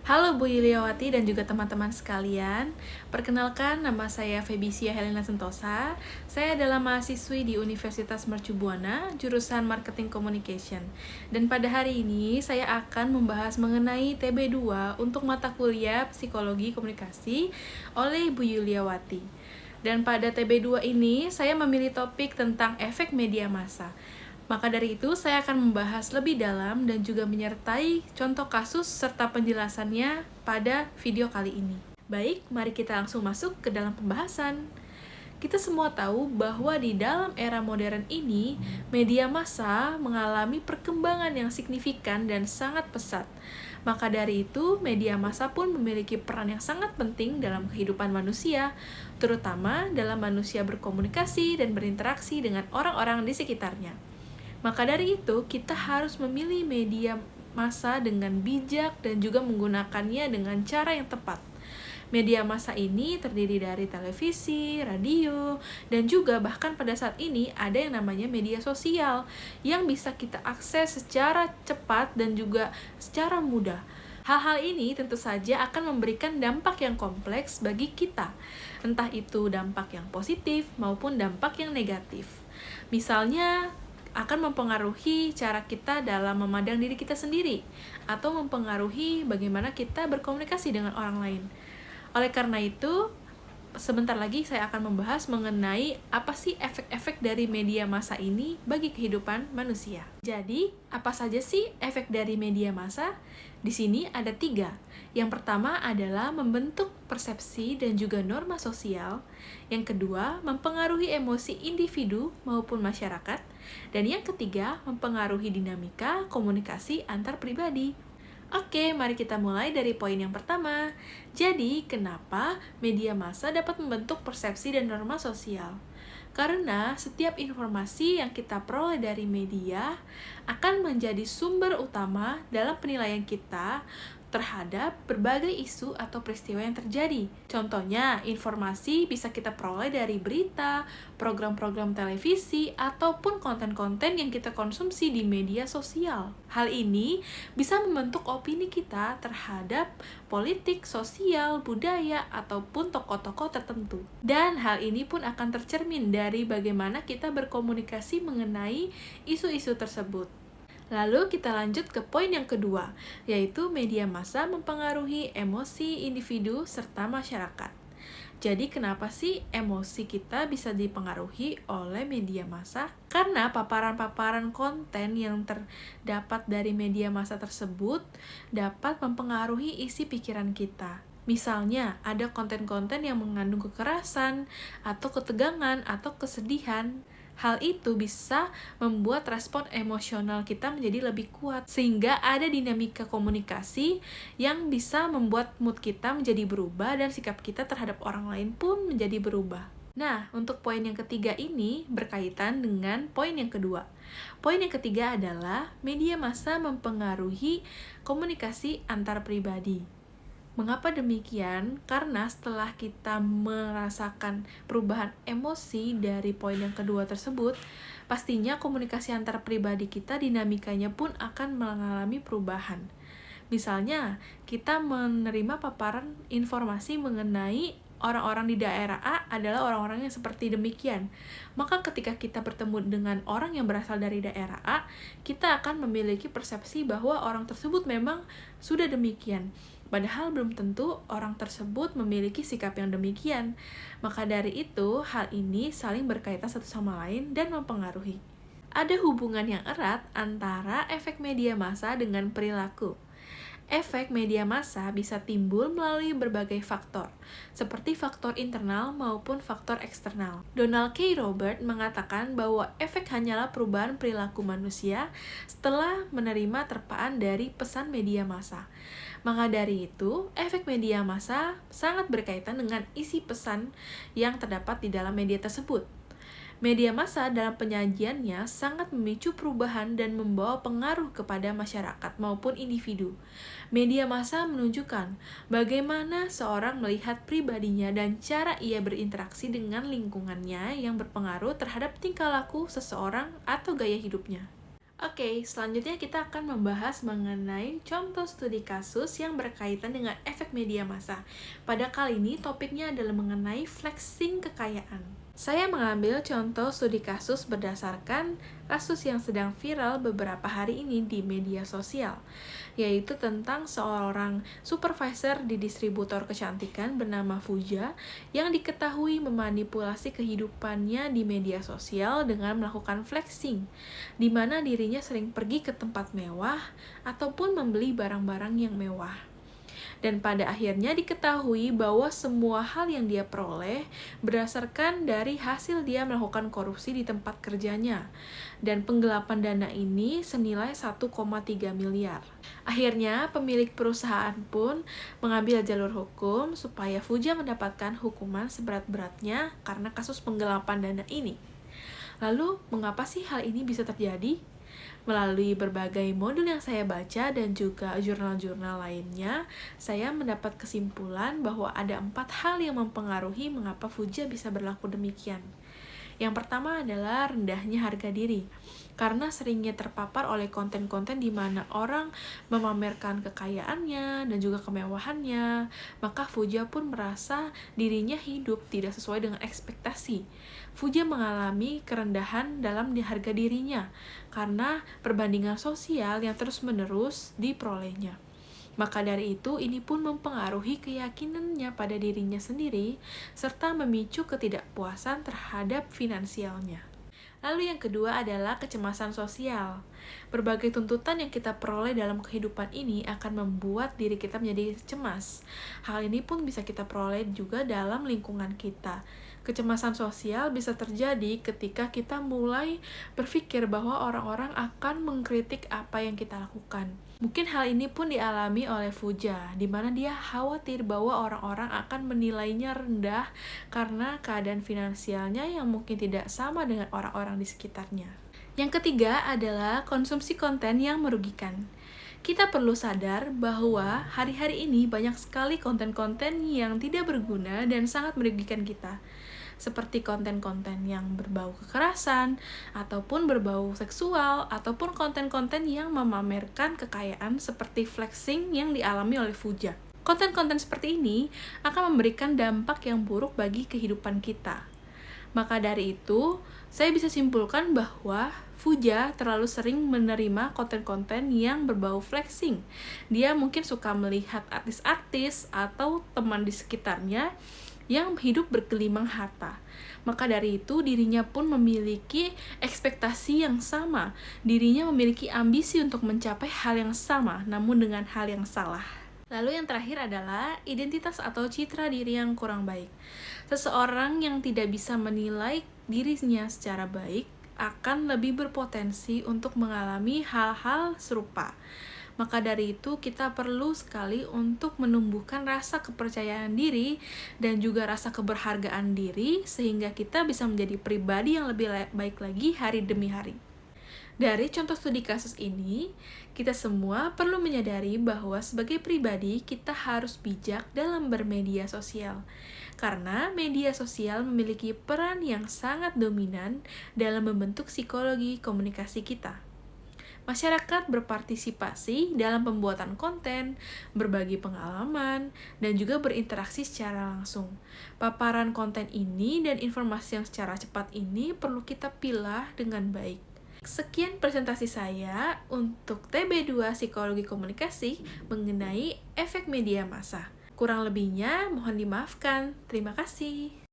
Halo Bu Yuliawati dan juga teman-teman sekalian. Perkenalkan, nama saya Febisia Helena Sentosa. Saya adalah mahasiswi di Universitas Mercu Buana, jurusan Marketing Communication. Dan pada hari ini saya akan membahas mengenai TB2 untuk mata kuliah Psikologi Komunikasi oleh Bu Yuliawati. Dan pada TB2 ini saya memilih topik tentang efek media massa. Maka dari itu, saya akan membahas lebih dalam dan juga menyertai contoh kasus serta penjelasannya pada video kali ini. Baik, mari kita langsung masuk ke dalam pembahasan. Kita semua tahu bahwa di dalam era modern ini, media massa mengalami perkembangan yang signifikan dan sangat pesat. Maka dari itu, media massa pun memiliki peran yang sangat penting dalam kehidupan manusia, terutama dalam manusia berkomunikasi dan berinteraksi dengan orang-orang di sekitarnya. Maka dari itu, kita harus memilih media massa dengan bijak dan juga menggunakannya dengan cara yang tepat. Media massa ini terdiri dari televisi, radio, dan juga bahkan pada saat ini ada yang namanya media sosial yang bisa kita akses secara cepat dan juga secara mudah. Hal-hal ini tentu saja akan memberikan dampak yang kompleks bagi kita, entah itu dampak yang positif maupun dampak yang negatif. Misalnya, akan mempengaruhi cara kita dalam memandang diri kita sendiri atau mempengaruhi bagaimana kita berkomunikasi dengan orang lain. Oleh karena itu, sebentar lagi saya akan membahas mengenai apa sih efek-efek dari media massa ini bagi kehidupan manusia. Jadi, apa saja sih efek dari media massa? Di sini ada 3. Yang pertama adalah membentuk persepsi dan juga norma sosial. Yang kedua, mempengaruhi emosi individu maupun masyarakat. Dan yang ketiga, mempengaruhi dinamika komunikasi antar pribadi. Oke, mari kita mulai dari poin yang pertama. Jadi, kenapa media massa dapat membentuk persepsi dan norma sosial? Karena setiap informasi yang kita peroleh dari media akan menjadi sumber utama dalam penilaian kita terhadap berbagai isu atau peristiwa yang terjadi. Contohnya, informasi bisa kita peroleh dari berita, program-program televisi, ataupun konten-konten yang kita konsumsi di media sosial. Hal ini bisa membentuk opini kita terhadap politik, sosial, budaya, ataupun tokoh-tokoh tertentu. Dan hal ini pun akan tercermin dari bagaimana kita berkomunikasi mengenai isu-isu tersebut. Lalu kita lanjut ke poin yang kedua, yaitu media massa mempengaruhi emosi individu serta masyarakat. Jadi kenapa sih emosi kita bisa dipengaruhi oleh media massa? Karena paparan-paparan konten yang terdapat dari media massa tersebut dapat mempengaruhi isi pikiran kita. Misalnya, ada konten-konten yang mengandung kekerasan, atau ketegangan, atau kesedihan. Hal itu bisa membuat respon emosional kita menjadi lebih kuat, sehingga ada dinamika komunikasi yang bisa membuat mood kita menjadi berubah dan sikap kita terhadap orang lain pun menjadi berubah. Nah, untuk poin yang ketiga ini berkaitan dengan poin yang kedua. Poin yang ketiga adalah media massa mempengaruhi komunikasi antar pribadi. Mengapa demikian? Karena setelah kita merasakan perubahan emosi dari poin yang kedua tersebut, pastinya komunikasi antar pribadi kita dinamikanya pun akan mengalami perubahan. Misalnya, kita menerima paparan informasi mengenai orang-orang di daerah A adalah orang-orang yang seperti demikian. Maka ketika kita bertemu dengan orang yang berasal dari daerah A, kita akan memiliki persepsi bahwa orang tersebut memang sudah demikian. Padahal belum tentu orang tersebut memiliki sikap yang demikian. Maka dari itu, hal ini saling berkaitan satu sama lain dan mempengaruhi. Ada hubungan yang erat antara efek media massa dengan perilaku. Efek media massa bisa timbul melalui berbagai faktor, seperti faktor internal maupun faktor eksternal. Donald K. Robert mengatakan bahwa efek hanyalah perubahan perilaku manusia setelah menerima terpaan dari pesan media massa. Maka dari itu, efek media massa sangat berkaitan dengan isi pesan yang terdapat di dalam media tersebut. Media massa dalam penyajiannya sangat memicu perubahan dan membawa pengaruh kepada masyarakat maupun individu. Media massa menunjukkan bagaimana seorang melihat pribadinya dan cara ia berinteraksi dengan lingkungannya yang berpengaruh terhadap tingkah laku seseorang atau gaya hidupnya. Oke, selanjutnya kita akan membahas mengenai contoh studi kasus yang berkaitan dengan efek media massa. Pada kali ini topiknya adalah mengenai flexing kekayaan. Saya mengambil contoh studi kasus berdasarkan kasus yang sedang viral beberapa hari ini di media sosial, yaitu tentang seorang supervisor di distributor kecantikan bernama Fuja yang diketahui memanipulasi kehidupannya di media sosial dengan melakukan flexing, di mana dirinya sering pergi ke tempat mewah ataupun membeli barang-barang yang mewah. Dan pada akhirnya diketahui bahwa semua hal yang dia peroleh berdasarkan dari hasil dia melakukan korupsi di tempat kerjanya. Dan penggelapan dana ini senilai 1,3 miliar. Akhirnya pemilik perusahaan pun mengambil jalur hukum supaya Fuja mendapatkan hukuman seberat-beratnya karena kasus penggelapan dana ini. Lalu, mengapa sih hal ini bisa terjadi? Melalui berbagai modul yang saya baca dan juga jurnal-jurnal lainnya, saya mendapat kesimpulan bahwa ada 4 hal yang mempengaruhi mengapa Fuja bisa berlaku demikian. Yang pertama adalah rendahnya harga diri. Karena seringnya terpapar oleh konten-konten di mana orang memamerkan kekayaannya dan juga kemewahannya, maka Fuja pun merasa dirinya hidup tidak sesuai dengan ekspektasi. Fuja mengalami kerendahan dalam harga dirinya karena perbandingan sosial yang terus-menerus diperolehnya. Maka dari itu, ini pun mempengaruhi keyakinannya pada dirinya sendiri, serta memicu ketidakpuasan terhadap finansialnya. Lalu yang kedua adalah kecemasan sosial. Berbagai tuntutan yang kita peroleh dalam kehidupan ini akan membuat diri kita menjadi cemas. Hal ini pun bisa kita peroleh juga dalam lingkungan kita. Kecemasan sosial bisa terjadi ketika kita mulai berpikir bahwa orang-orang akan mengkritik apa yang kita lakukan. Mungkin hal ini pun dialami oleh Fuja, di mana dia khawatir bahwa orang-orang akan menilainya rendah karena keadaan finansialnya yang mungkin tidak sama dengan orang-orang di sekitarnya. Yang ketiga adalah konsumsi konten yang merugikan. Kita perlu sadar bahwa hari-hari ini banyak sekali konten-konten yang tidak berguna dan sangat merugikan kita, seperti konten-konten yang berbau kekerasan, ataupun berbau seksual, ataupun konten-konten yang memamerkan kekayaan seperti flexing yang dialami oleh Fuja. Konten-konten seperti ini akan memberikan dampak yang buruk bagi kehidupan kita. Maka dari itu, saya bisa simpulkan bahwa Fuja terlalu sering menerima konten-konten yang berbau flexing. Dia mungkin suka melihat artis-artis atau teman di sekitarnya yang hidup bergelimang harta. Maka dari itu, dirinya pun memiliki ekspektasi yang sama. Dirinya memiliki ambisi untuk mencapai hal yang sama, namun dengan hal yang salah. Lalu yang terakhir adalah identitas atau citra diri yang kurang baik. Seseorang yang tidak bisa menilai dirinya secara baik akan lebih berpotensi untuk mengalami hal-hal serupa. Maka dari itu kita perlu sekali untuk menumbuhkan rasa kepercayaan diri dan juga rasa keberhargaan diri sehingga kita bisa menjadi pribadi yang lebih baik lagi hari demi hari. Dari contoh studi kasus ini, kita semua perlu menyadari bahwa sebagai pribadi kita harus bijak dalam bermedia sosial. Karena media sosial memiliki peran yang sangat dominan dalam membentuk psikologi komunikasi kita. Masyarakat berpartisipasi dalam pembuatan konten, berbagi pengalaman, dan juga berinteraksi secara langsung. Paparan konten ini dan informasi yang secara cepat ini perlu kita pilah dengan baik. Sekian presentasi saya untuk TB2 Psikologi Komunikasi mengenai efek media massa. Kurang lebihnya mohon dimaafkan. Terima kasih.